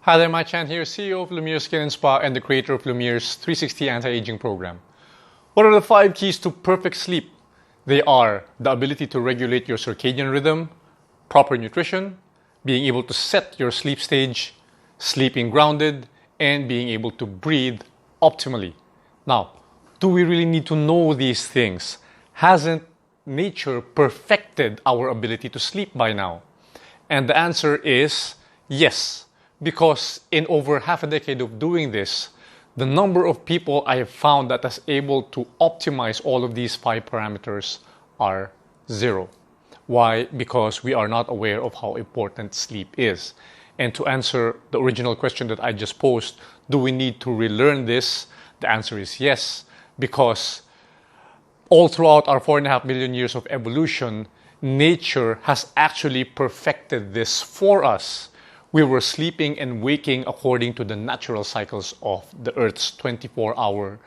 Hi there, my Chan here, CEO of Lumiere Skin and Spa and the creator of Lumiere's 360 Anti-Aging Program. What are the 5 keys to perfect sleep? They are the ability to regulate your circadian rhythm, proper nutrition, being able to set your sleep stage, sleeping grounded, and being able to breathe optimally. Now, do we really need to know these things? Hasn't nature perfected our ability to sleep by now? And the answer is yes, because in over half a decade of doing this, the number of people I have found that is able to optimize all of these 5 parameters are 0. Why? Because we are not aware of how important sleep is. And to answer the original question that I just posed, do we need to relearn this? The answer is yes, because all throughout our 4.5 million years of evolution, nature has actually perfected this for us. We were sleeping and waking according to the natural cycles of the Earth's 24-hour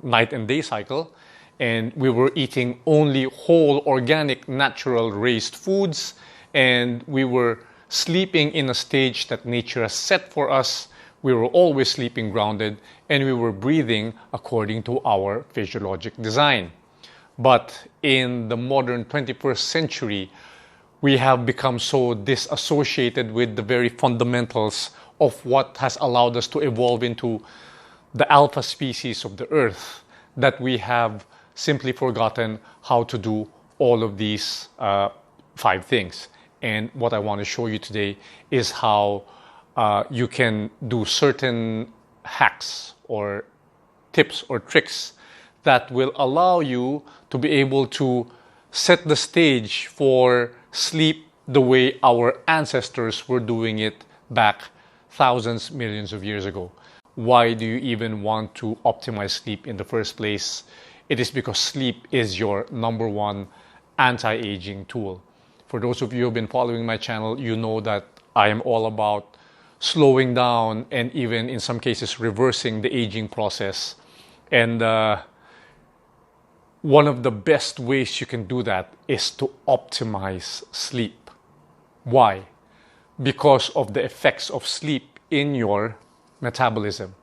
night and day cycle. And we were eating only whole, organic, natural raised foods. And we were sleeping in a stage that nature has set for us. We were always sleeping grounded, and we were breathing according to our physiologic design. But in the modern 21st century, we have become so disassociated with the very fundamentals of what has allowed us to evolve into the alpha species of the Earth that we have simply forgotten how to do all of these 5 things. And what I want to show you today is how you can do certain hacks or tips or tricks that will allow you to be able to set the stage for sleep the way our ancestors were doing it back thousands, millions of years ago. Why do you even want to optimize sleep in the first place? It is because sleep is your number 1 anti-aging tool. For those of you who have been following my channel, you know that I am all about slowing down and even in some cases reversing the aging process. And one of the best ways you can do that is to optimize sleep. Why? Because of the effects of sleep in your metabolism.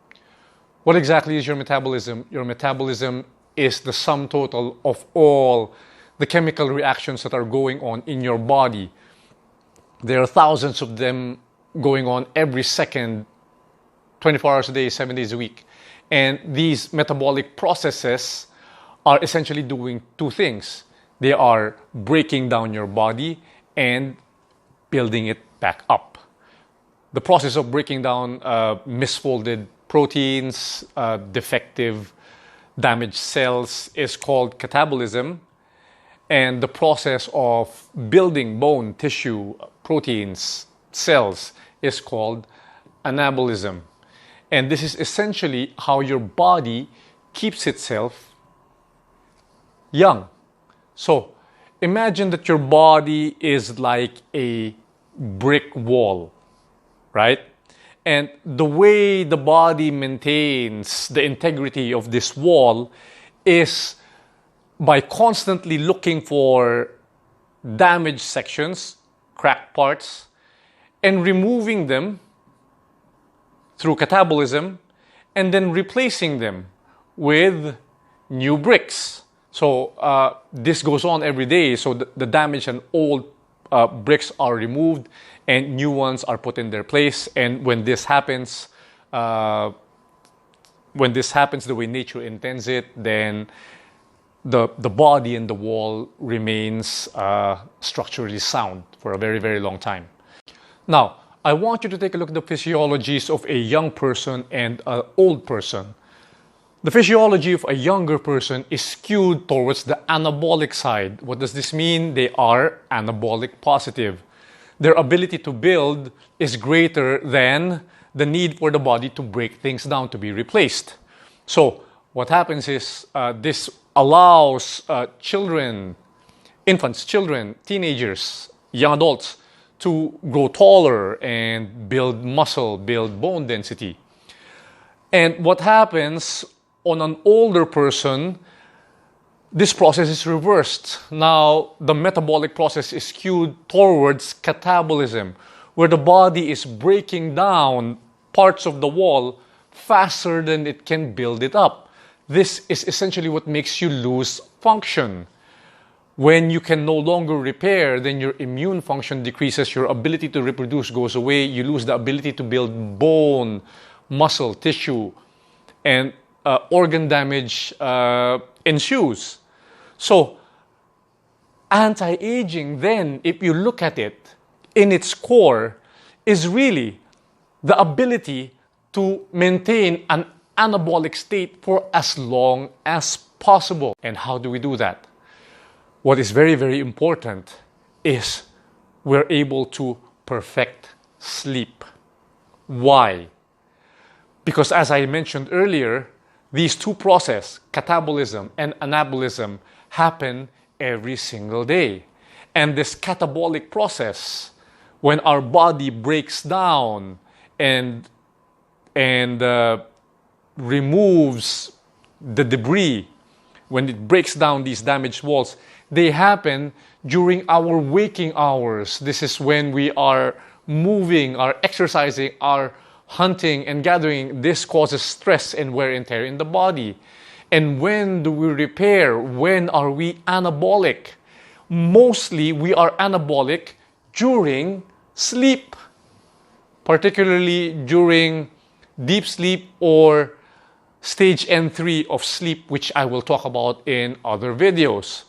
What exactly is your metabolism? Your metabolism is the sum total of all the chemical reactions that are going on in your body. There are thousands of them going on every second, 24 hours a day, 7 days a week. And these metabolic processes are essentially doing 2 things. They are breaking down your body and building it back up. The process of breaking down misfolded proteins, defective, damaged cells is called catabolism. And the process of building bone, tissue, proteins, cells is called anabolism. And this is essentially how your body keeps itself young. So imagine that your body is like a brick wall, right? And the way the body maintains the integrity of this wall is by constantly looking for damaged sections, cracked parts, and removing them through catabolism and then replacing them with new bricks. So this goes on every day. So the damaged and old bricks are removed and new ones are put in their place. And when this happens the way nature intends it, then the body and the wall remains structurally sound for a very, very long time. Now, I want you to take a look at the physiologies of a young person and an old person. The physiology of a younger person is skewed towards the anabolic side. What does this mean? They are anabolic positive. Their ability to build is greater than the need for the body to break things down to be replaced. So what happens is this allows infants, children, teenagers, young adults to grow taller and build muscle, build bone density. And what happens on an older person, this process is reversed. Now, the metabolic process is skewed towards catabolism, where the body is breaking down parts of the wall faster than it can build it up. This is essentially what makes you lose function. When you can no longer repair, then your immune function decreases, your ability to reproduce goes away, you lose the ability to build bone, muscle, tissue, and organ damage ensues. So, anti-aging then, if you look at it, in its core, is really the ability to maintain an anabolic state for as long as possible. And how do we do that? What is very, very important is we're able to perfect sleep. Why? Because as I mentioned earlier, these two processes, catabolism and anabolism, happen every single day. And this catabolic process, when our body breaks down and removes the debris, when it breaks down these damaged walls, they happen during our waking hours. This is when we are moving, are exercising, are hunting and gathering. This causes stress and wear and tear in the body. And when do we repair? When are we anabolic? Mostly we are anabolic during sleep, particularly during deep sleep or stage N3 of sleep, which I will talk about in other videos.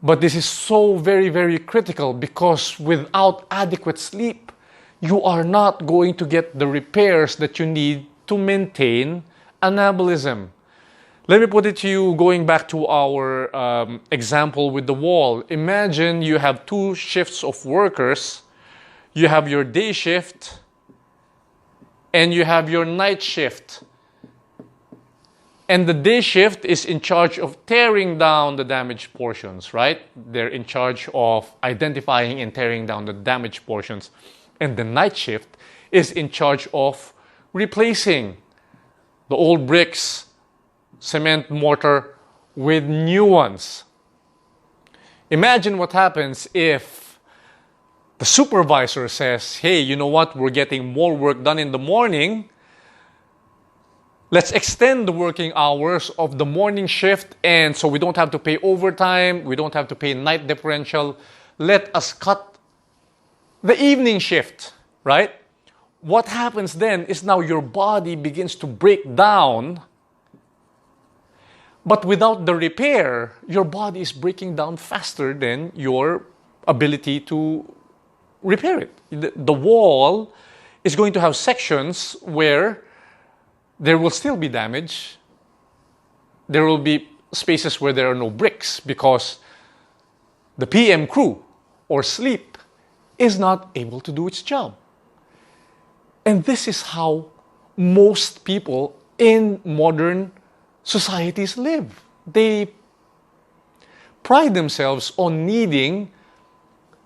But this is so very, very critical, because without adequate sleep, you are not going to get the repairs that you need to maintain anabolism. Let me put it to you, going back to our example with the wall. Imagine you have two shifts of workers. You have your day shift and you have your night shift. And the day shift is in charge of tearing down the damaged portions, right? They're in charge of identifying and tearing down the damaged portions. And the night shift is in charge of replacing the old bricks, cement, mortar with new ones. Imagine what happens if the supervisor says, hey, you know what? We're getting more work done in the morning. Let's extend the working hours of the morning shift, and so we don't have to pay overtime, we don't have to pay night differential. Let us cut the evening shift, right? What happens then is now your body begins to break down, but without the repair, your body is breaking down faster than your ability to repair it. The wall is going to have sections where there will still be damage. There will be spaces where there are no bricks because the PM crew or sleep is not able to do its job. And this is how most people in modern societies live. They pride themselves on needing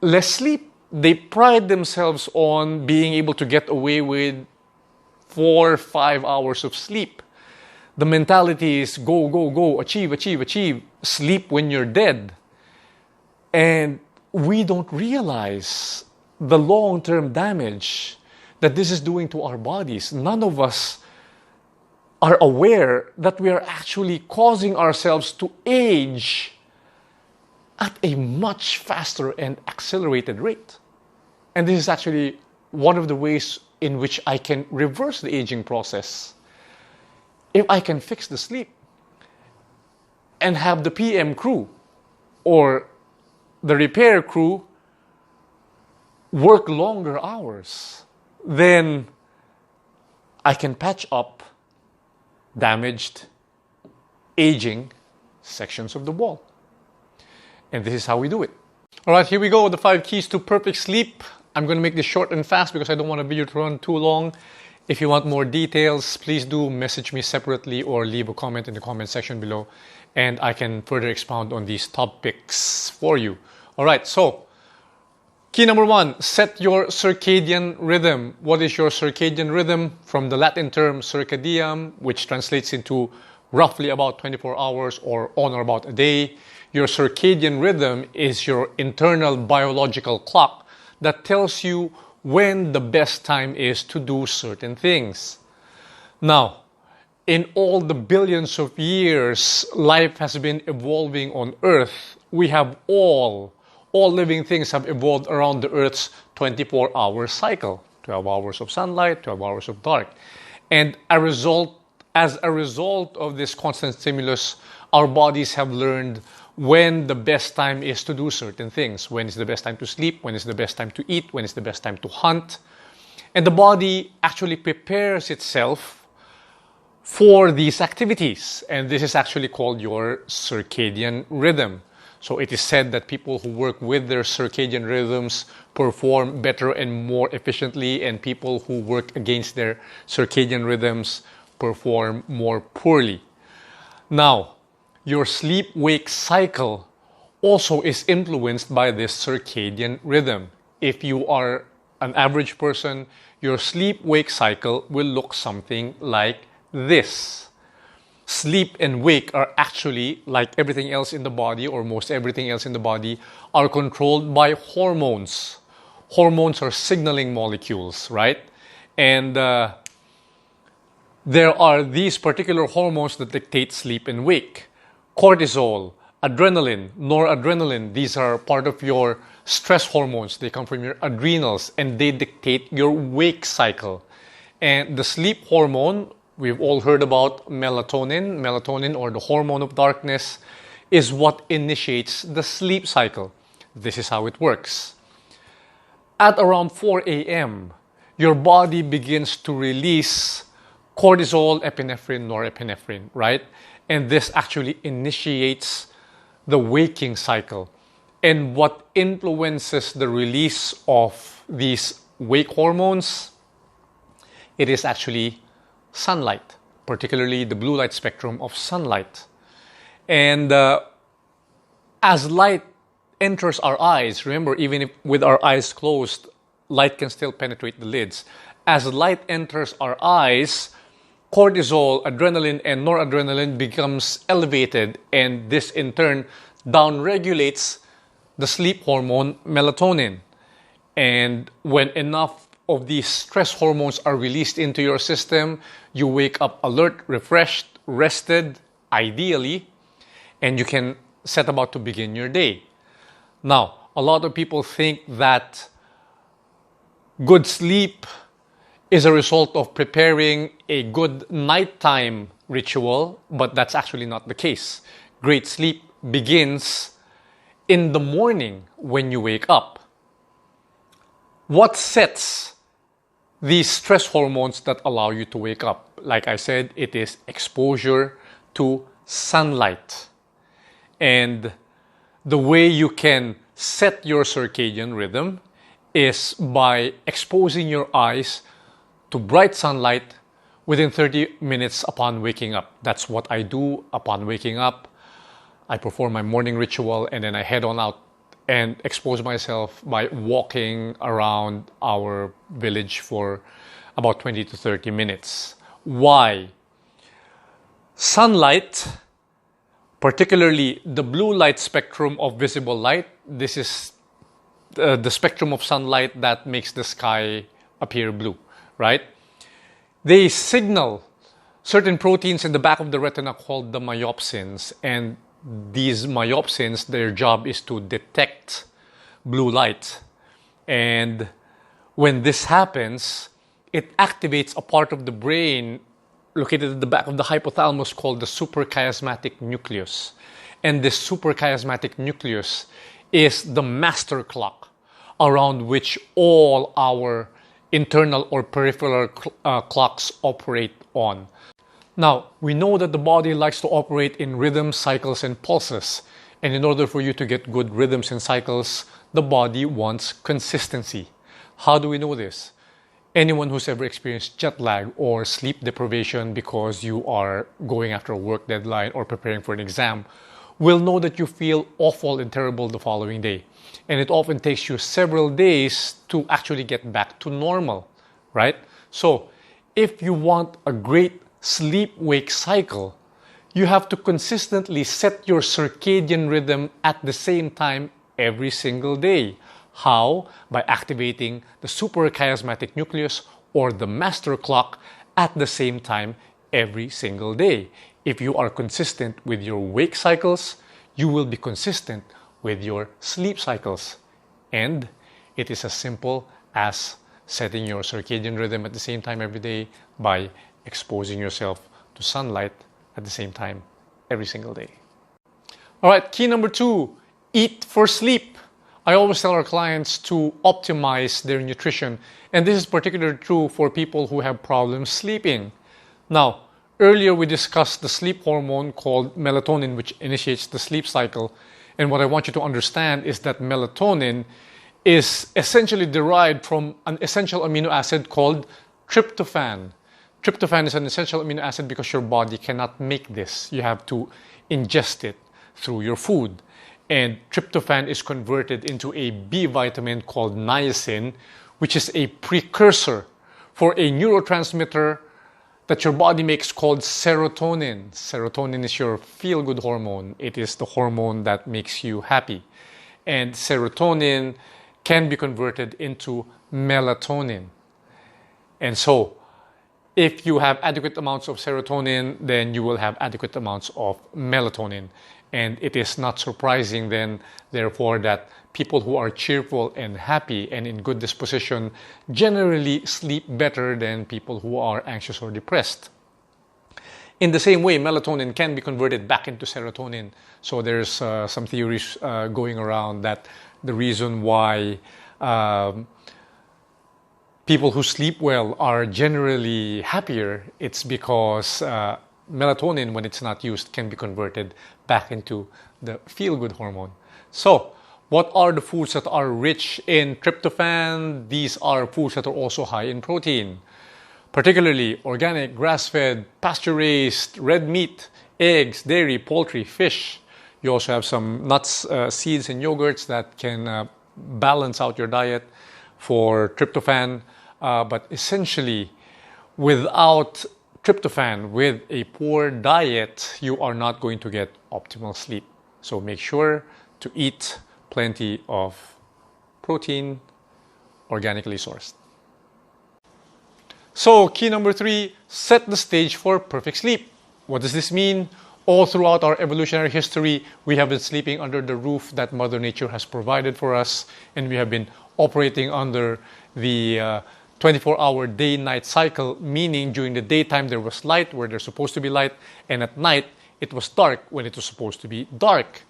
less sleep. They pride themselves on being able to get away with 4 or 5 hours of sleep. The mentality is go, go, go, achieve, achieve, achieve, sleep when you're dead. And we don't realize the long-term damage that this is doing to our bodies. None of us are aware that we are actually causing ourselves to age at a much faster and accelerated rate. And this is actually one of the ways in which I can reverse the aging process. If I can fix the sleep and have the PM crew or the repair crew work longer hours, then I can patch up damaged, aging sections of the wall. And this is how we do it. All right, here we go, the 5 keys to perfect sleep. I'm going to make this short and fast because I don't want a video to run too long. If you want more details, please do message me separately or leave a comment in the comment section below, and I can further expound on these topics for you. All right, so key number 1, set your circadian rhythm. What is your circadian rhythm? From the Latin term circadium, which translates into roughly about 24 hours or on or about a day. Your circadian rhythm is your internal biological clock that tells you when the best time is to do certain things. Now, in all the billions of years life has been evolving on Earth, we have all living things have evolved around the Earth's 24-hour cycle. 12 hours of sunlight, 12 hours of dark. And as a result of this constant stimulus, our bodies have learned when the best time is to do certain things. When is the best time to sleep? When is the best time to eat? When is the best time to hunt? And the body actually prepares itself for these activities. And this is actually called your circadian rhythm. So it is said that people who work with their circadian rhythms perform better and more efficiently, and people who work against their circadian rhythms perform more poorly. Now, your sleep-wake cycle also is influenced by this circadian rhythm. If you are an average person, your sleep-wake cycle will look something like this. Sleep and wake are actually, like everything else in the body, or most everything else in the body, are controlled by hormones. Hormones are signaling molecules, right? And there are these particular hormones that dictate sleep and wake. Cortisol, adrenaline, noradrenaline, these are part of your stress hormones. They come from your adrenals and they dictate your wake cycle. And the sleep hormone, we've all heard about melatonin. Melatonin, or the hormone of darkness, is what initiates the sleep cycle. This is how it works. At around 4 a.m., your body begins to release cortisol, epinephrine, norepinephrine, right? And this actually initiates the waking cycle. And what influences the release of these wake hormones? It is actually sunlight, particularly the blue light spectrum of sunlight. And as light enters our eyes, remember, even if with our eyes closed, light can still penetrate the lids. As light enters our eyes, cortisol, adrenaline, and noradrenaline becomes elevated, and this in turn downregulates the sleep hormone melatonin. And when enough of these stress hormones are released into your system, you wake up alert, refreshed, rested, ideally, and you can set about to begin your day. Now, a lot of people think that good sleep is a result of preparing a good nighttime ritual, but that's actually not the case. Great sleep begins in the morning when you wake up. What sets these stress hormones that allow you to wake up? Like I said, it is exposure to sunlight. And the way you can set your circadian rhythm is by exposing your eyes to bright sunlight within 30 minutes upon waking up. That's what I do upon waking up. I perform my morning ritual and then I head on out and expose myself by walking around our village for about 20 to 30 minutes. Why? Sunlight, particularly the blue light spectrum of visible light, this is the spectrum of sunlight that makes the sky appear blue, right? They signal certain proteins in the back of the retina called the myopsins, and these myopsins, their job is to detect blue light. And when this happens, it activates a part of the brain located at the back of the hypothalamus called the suprachiasmatic nucleus. And this suprachiasmatic nucleus is the master clock around which all our internal or peripheral clocks operate on. Now, we know that the body likes to operate in rhythms, cycles, and pulses. And in order for you to get good rhythms and cycles, the body wants consistency. How do we know this? Anyone who's ever experienced jet lag or sleep deprivation because you are going after a work deadline or preparing for an exam will know that you feel awful and terrible the following day. And it often takes you several days to actually get back to normal, right? So, if you want a great sleep-wake cycle, you have to consistently set your circadian rhythm at the same time every single day. How? By activating the suprachiasmatic nucleus or the master clock at the same time every single day. If you are consistent with your wake cycles, you will be consistent with your sleep cycles. And it is as simple as setting your circadian rhythm at the same time every day by exposing yourself to sunlight at the same time every single day. All right, key number 2, eat for sleep. I always tell our clients to optimize their nutrition, and this is particularly true for people who have problems sleeping. Now, earlier we discussed the sleep hormone called melatonin, which initiates the sleep cycle. And what I want you to understand is that melatonin is essentially derived from an essential amino acid called tryptophan. Tryptophan is an essential amino acid because your body cannot make this. You have to ingest it through your food. And tryptophan is converted into a B vitamin called niacin, which is a precursor for a neurotransmitter that your body makes called serotonin. Serotonin is your feel-good hormone. It is the hormone that makes you happy. And serotonin can be converted into melatonin. And so, if you have adequate amounts of serotonin, then you will have adequate amounts of melatonin. And it is not surprising then, therefore, that people who are cheerful and happy and in good disposition generally sleep better than people who are anxious or depressed. In the same way, melatonin can be converted back into serotonin. So there's some theories going around that the reason why people who sleep well are generally happier, it's because melatonin, when it's not used, can be converted back into the feel-good hormone. So, what are the foods that are rich in tryptophan? These are foods that are also high in protein, particularly organic, grass-fed, pasture-raised, red meat, eggs, dairy, poultry, fish. You also have some nuts, seeds, and yogurts that can balance out your diet for tryptophan. But essentially, without tryptophan, with a poor diet, you are not going to get optimal sleep. So make sure to eat plenty of protein, organically sourced. So key number 3, set the stage for perfect sleep. What does this mean? All throughout our evolutionary history, we have been sleeping under the roof that Mother Nature has provided for us, and we have been operating under the 24-hour day-night cycle, meaning during the daytime there was light where there's supposed to be light, and at night it was dark when it was supposed to be dark.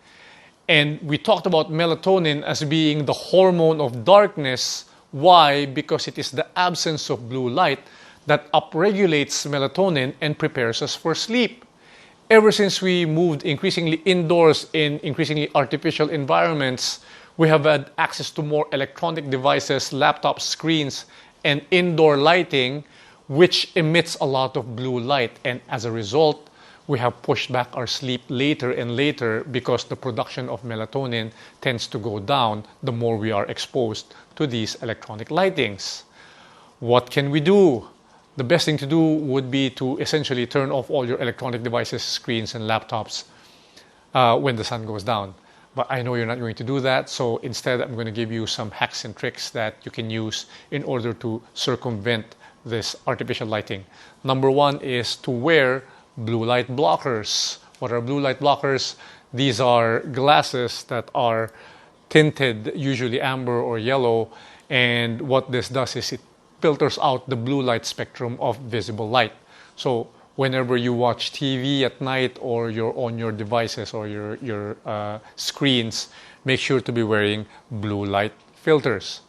And we talked about melatonin as being the hormone of darkness. Why? Because it is the absence of blue light that upregulates melatonin and prepares us for sleep. Ever since we moved increasingly indoors in increasingly artificial environments, we have had access to more electronic devices, laptops, screens, and indoor lighting, which emits a lot of blue light. And as a result, we have pushed back our sleep later and later because the production of melatonin tends to go down the more we are exposed to these electronic lightings. What can we do? The best thing to do would be to essentially turn off all your electronic devices, screens, and laptops when the sun goes down. But I know you're not going to do that, so instead I'm going to give you some hacks and tricks that you can use in order to circumvent this artificial lighting. Number 1 is to wear blue light blockers. What are blue light blockers? These are glasses that are tinted, usually amber or yellow, and what this does is it filters out the blue light spectrum of visible light. So whenever you watch TV at night or you're on your devices or your screens, make sure to be wearing blue light filters.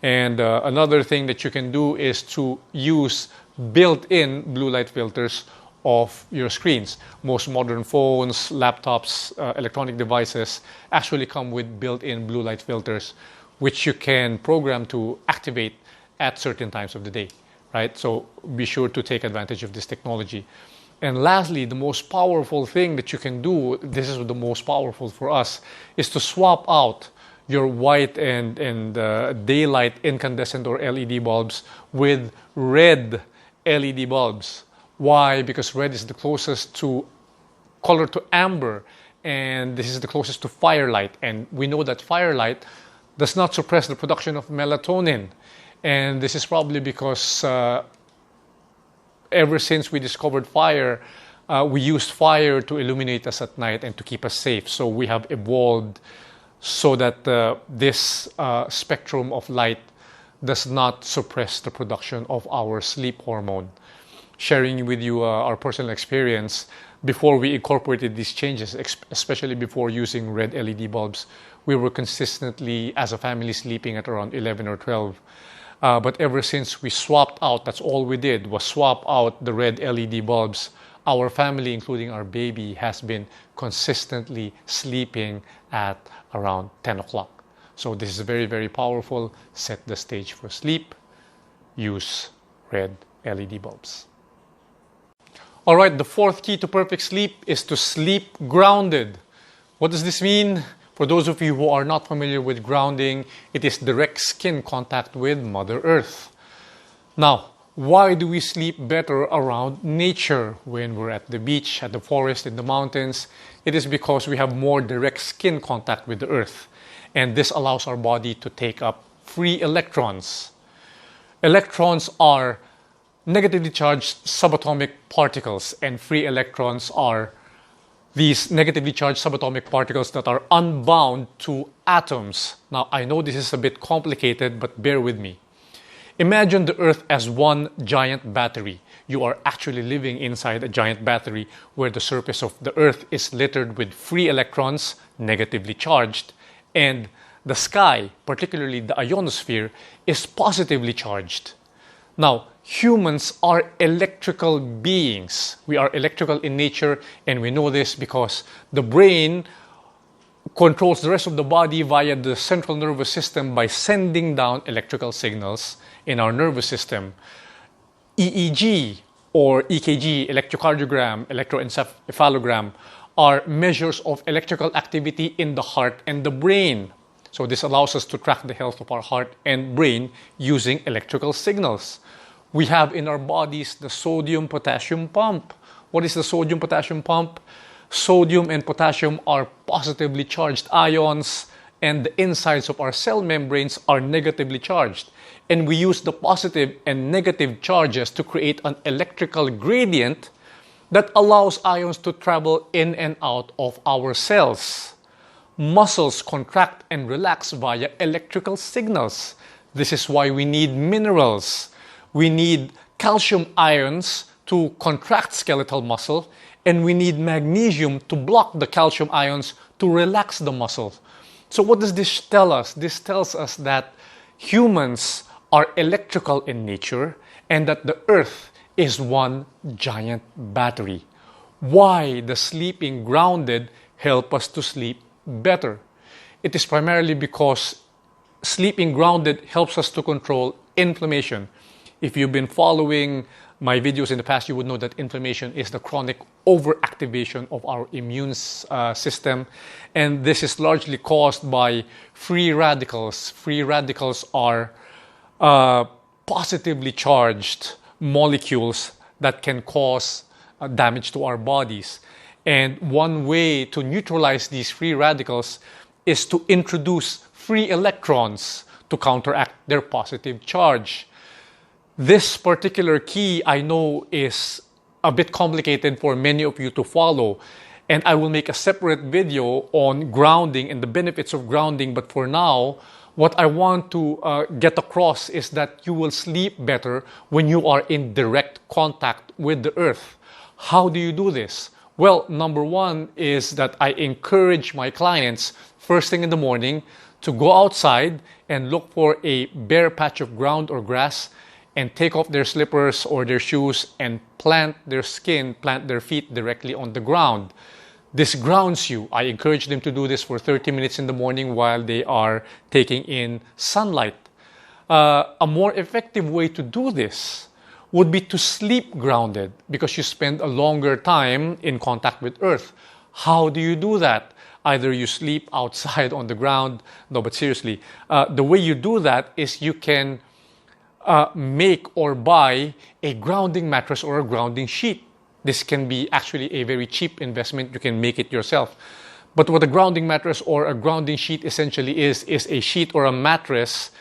And another thing that you can do is to use built-in blue light filters of your screens. Most modern phones, laptops, electronic devices actually come with built-in blue light filters, which you can program to activate at certain times of the day, right? So be sure to take advantage of this technology. And lastly, the most powerful thing that you can do, this is the most powerful for us, is to swap out your white and daylight incandescent or LED bulbs with red LED bulbs. Why? Because red is the closest to color to amber, and this is the closest to firelight. And we know that firelight does not suppress the production of melatonin. And this is probably because ever since we discovered fire, we used fire to illuminate us at night and to keep us safe. So we have evolved so that this spectrum of light does not suppress the production of our sleep hormone. Sharing with you our personal experience, before we incorporated these changes, especially before using red LED bulbs, we were consistently, as a family, sleeping at around 11 or 12. But ever since we swapped out, that's all we did, was swap out the red LED bulbs, our family, including our baby, has been consistently sleeping at around 10 o'clock. So this is very, very powerful. Set the stage for sleep. Use red LED bulbs. All right, the fourth key to perfect sleep is to sleep grounded. What does this mean? For those of you who are not familiar with grounding, it is direct skin contact with Mother Earth. Now, why do we sleep better around nature when we're at the beach, at the forest, in the mountains? It is because we have more direct skin contact with the Earth. And this allows our body to take up free electrons. Electrons are negatively charged subatomic particles, and free electrons are these negatively charged subatomic particles that are unbound to atoms. Now, I know this is a bit complicated, but bear with me. Imagine the Earth as one giant battery. You are actually living inside a giant battery where the surface of the Earth is littered with free electrons, negatively charged, and the sky, particularly the ionosphere, is positively charged. Now, humans are electrical beings. We are electrical in nature, and we know this because the brain controls the rest of the body via the central nervous system by sending down electrical signals in our nervous system. EEG or EKG, electrocardiogram, electroencephalogram, are measures of electrical activity in the heart and the brain. So this allows us to track the health of our heart and brain using electrical signals. We have in our bodies the sodium-potassium pump. What is the sodium-potassium pump? Sodium and potassium are positively charged ions, and the insides of our cell membranes are negatively charged. And we use the positive and negative charges to create an electrical gradient that allows ions to travel in and out of our cells. Muscles contract and relax via electrical signals. This is why we need minerals. We need calcium ions to contract skeletal muscle, and we need magnesium to block the calcium ions to relax the muscle. So what does this tell us? This tells us that humans are electrical in nature and that the Earth is one giant battery. Why does sleeping grounded help us to sleep better? It is primarily because sleeping grounded helps us to control inflammation. If you've been following my videos in the past, you would know that inflammation is the chronic overactivation of our immune system. And this is largely caused by free radicals. Free radicals are positively charged molecules that can cause damage to our bodies. And one way to neutralize these free radicals is to introduce free electrons to counteract their positive charge. This particular key, I know, is a bit complicated for many of you to follow, and I will make a separate video on grounding and the benefits of grounding. But for now, what I want to get across is that you will sleep better when you are in direct contact with the Earth. How do you do this? Well, number one is that I encourage my clients first thing in the morning to go outside and look for a bare patch of ground or grass and take off their slippers or their shoes and plant their feet directly on the ground. This grounds you. I encourage them to do this for 30 minutes in the morning while they are taking in sunlight. A more effective way to do this would be to sleep grounded because you spend a longer time in contact with Earth. How do you do that? Either you sleep outside on the ground. No, but seriously, the way you do that is you can make or buy a grounding mattress or a grounding sheet. This can be actually a very cheap investment. You can make it yourself. But what a grounding mattress or a grounding sheet essentially is a sheet or a mattress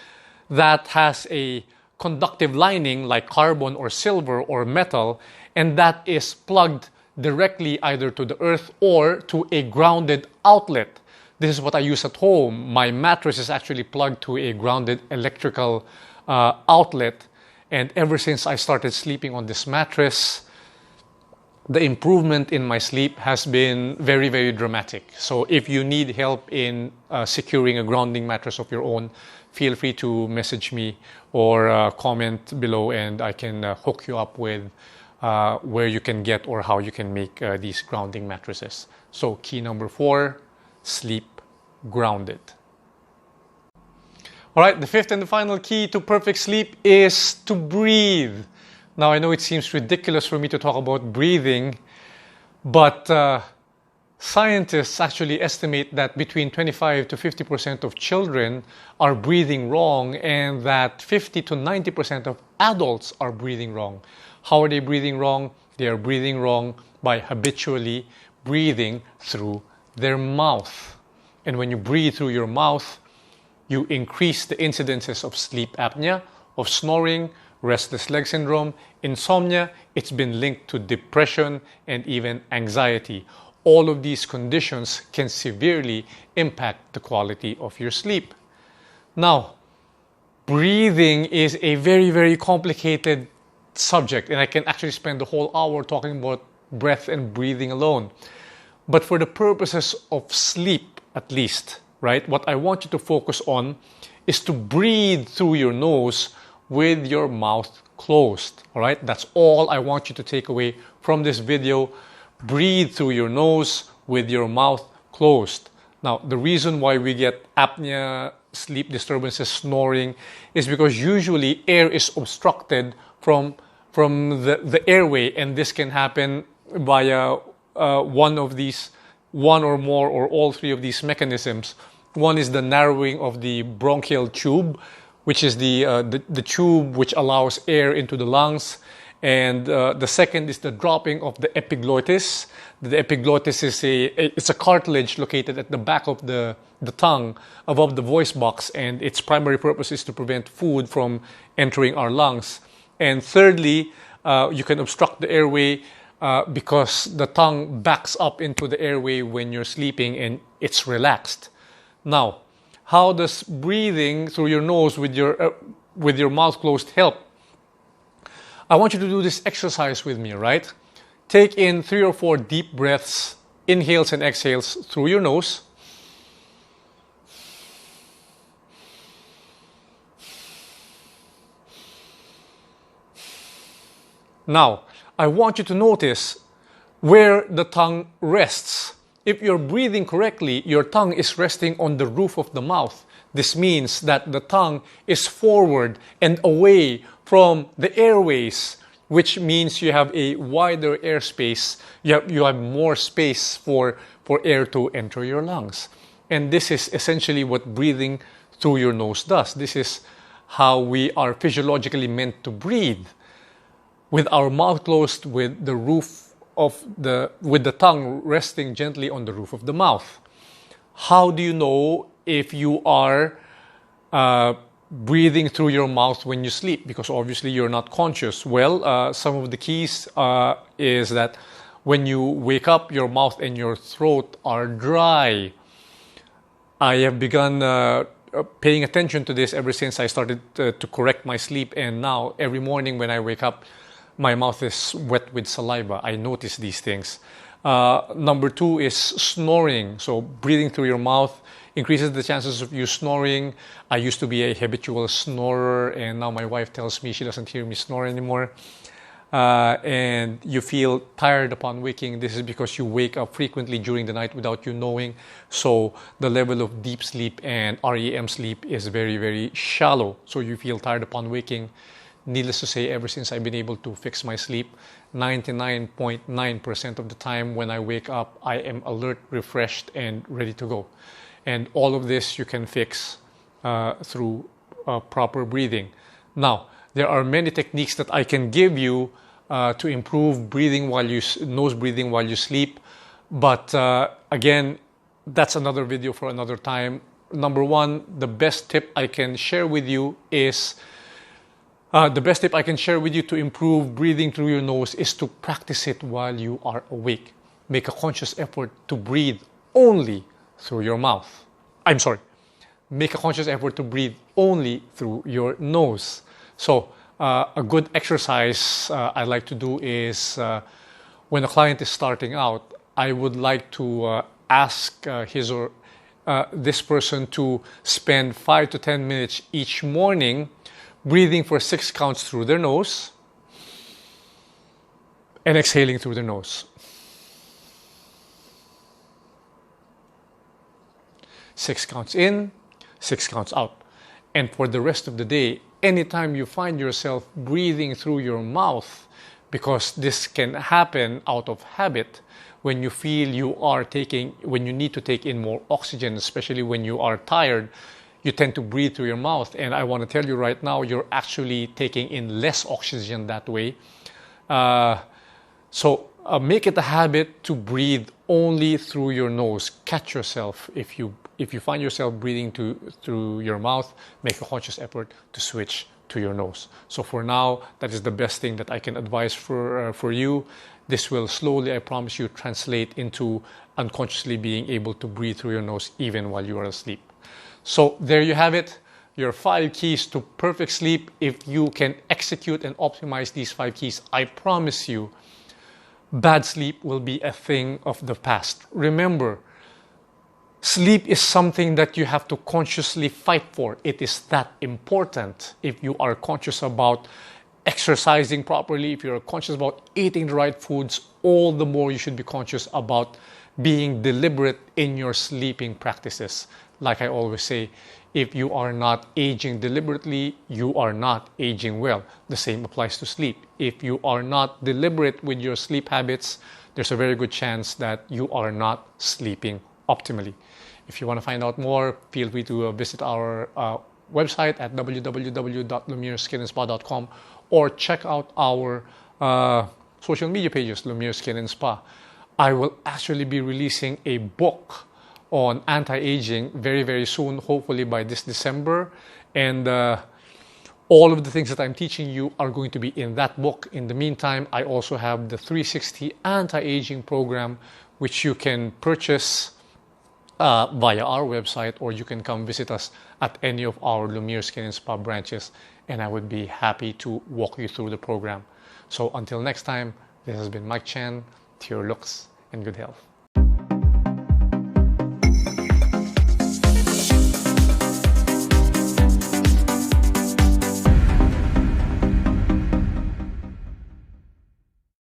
that has a conductive lining like carbon or silver or metal, and that is plugged directly either to the earth or to a grounded outlet. This is what I use at home. My mattress is actually plugged to a grounded electrical outlet, and ever since I started sleeping on this mattress, the improvement in my sleep has been very, very dramatic. So if you need help in securing a grounding mattress of your own, feel free to message me or comment below, and I can hook you up with where you can get or how you can make these grounding mattresses. So key number 4, sleep grounded. All right, the 5th and the final key to perfect sleep is to breathe. Now, I know it seems ridiculous for me to talk about breathing, but scientists actually estimate that between 25 to 50% of children are breathing wrong, and that 50 to 90% of adults are breathing wrong. How are they breathing wrong? They are breathing wrong by habitually breathing through their mouth. And when you breathe through your mouth, you increase the incidences of sleep apnea, of snoring, restless leg syndrome, insomnia. It's been linked to depression and even anxiety. All of these conditions can severely impact the quality of your sleep. Now, breathing is a very, very complicated subject, and I can actually spend the whole hour talking about breath and breathing alone. But for the purposes of sleep, at least, right, what I want you to focus on is to breathe through your nose with your mouth closed. All right, that's all I want you to take away from this video. Breathe through your nose with your mouth closed. Now, the reason why we get apnea, sleep disturbances, snoring, is because usually air is obstructed from the airway, and this can happen via one or more or all three of these mechanisms. One is the narrowing of the bronchial tube, which is the tube which allows air into the lungs. And the second is the dropping of the epiglottis. The epiglottis is it's a cartilage located at the back of the tongue above the voice box, and its primary purpose is to prevent food from entering our lungs. And thirdly, you can obstruct the airway because the tongue backs up into the airway when you're sleeping and it's relaxed. Now, how does breathing through your nose with your mouth closed help? I want you to do this exercise with me, right? Take in 3 or 4 deep breaths, inhales and exhales through your nose. Now, I want you to notice where the tongue rests. If you're breathing correctly, your tongue is resting on the roof of the mouth. This means that the tongue is forward and away from the airways, which means you have a wider airspace. You have more space for air to enter your lungs. And this is essentially what breathing through your nose does. This is how we are physiologically meant to breathe, with our mouth closed, with the tongue resting gently on the roof of the mouth. How do you know if you are breathing through your mouth when you sleep? Because obviously you're not conscious. Well, some of the keys is that when you wake up, your mouth and your throat are dry. I have begun paying attention to this ever since I started to correct my sleep, and now every morning when I wake up, my mouth is wet with saliva. I notice these things. Number 2 is snoring. So breathing through your mouth increases the chances of you snoring. I used to be a habitual snorer, and now my wife tells me she doesn't hear me snore anymore. And you feel tired upon waking. This is because you wake up frequently during the night without you knowing. So the level of deep sleep and REM sleep is very, very shallow. So you feel tired upon waking. Needless to say, ever since I've been able to fix my sleep, 99.9% of the time when I wake up, I am alert, refreshed, and ready to go. And all of this you can fix through proper breathing. Now, there are many techniques that I can give you to improve breathing nose breathing while you sleep. But again, that's another video for another time. Number one, the best tip I can share with you is to improve breathing through your nose is to practice it while you are awake. Make a conscious effort to breathe only through your mouth. I'm sorry. Make a conscious effort to breathe only through your nose. So a good exercise I like to do is when a client is starting out, I would like to ask his or this person to spend 5 to 10 minutes each morning breathing for 6 counts through their nose and exhaling through their nose. 6 counts in, 6 counts out. And for the rest of the day, anytime you find yourself breathing through your mouth, because this can happen out of habit, when you feel when you need to take in more oxygen, especially when you are tired, you tend to breathe through your mouth. And I want to tell you right now, you're actually taking in less oxygen that way. So make it a habit to breathe only through your nose. Catch yourself. If you find yourself breathing through your mouth, make a conscious effort to switch to your nose. So for now, that is the best thing that I can advise for you. This will slowly, I promise you, translate into unconsciously being able to breathe through your nose even while you are asleep. So there you have it, your 5 keys to perfect sleep. If you can execute and optimize these 5 keys, I promise you, bad sleep will be a thing of the past. Remember, sleep is something that you have to consciously fight for. It is that important. If you are conscious about exercising properly, if you're conscious about eating the right foods, all the more you should be conscious about being deliberate in your sleeping practices. Like I always say, if you are not aging deliberately, you are not aging well. The same applies to sleep. If you are not deliberate with your sleep habits, there's a very good chance that you are not sleeping optimally. If you want to find out more, feel free to visit our website at www.lumiereskinandspa.com or check out our social media pages, Lumiere Skin and Spa. I will actually be releasing a book on anti-aging very, very soon, hopefully by this December. And all of the things that I'm teaching you are going to be in that book. In the meantime, I also have the 360 anti-aging program, which you can purchase via our website, or you can come visit us at any of our Lumiere Skin and Spa branches, and I would be happy to walk you through the program. So until next time, this has been Mike Chen, to your looks and good health.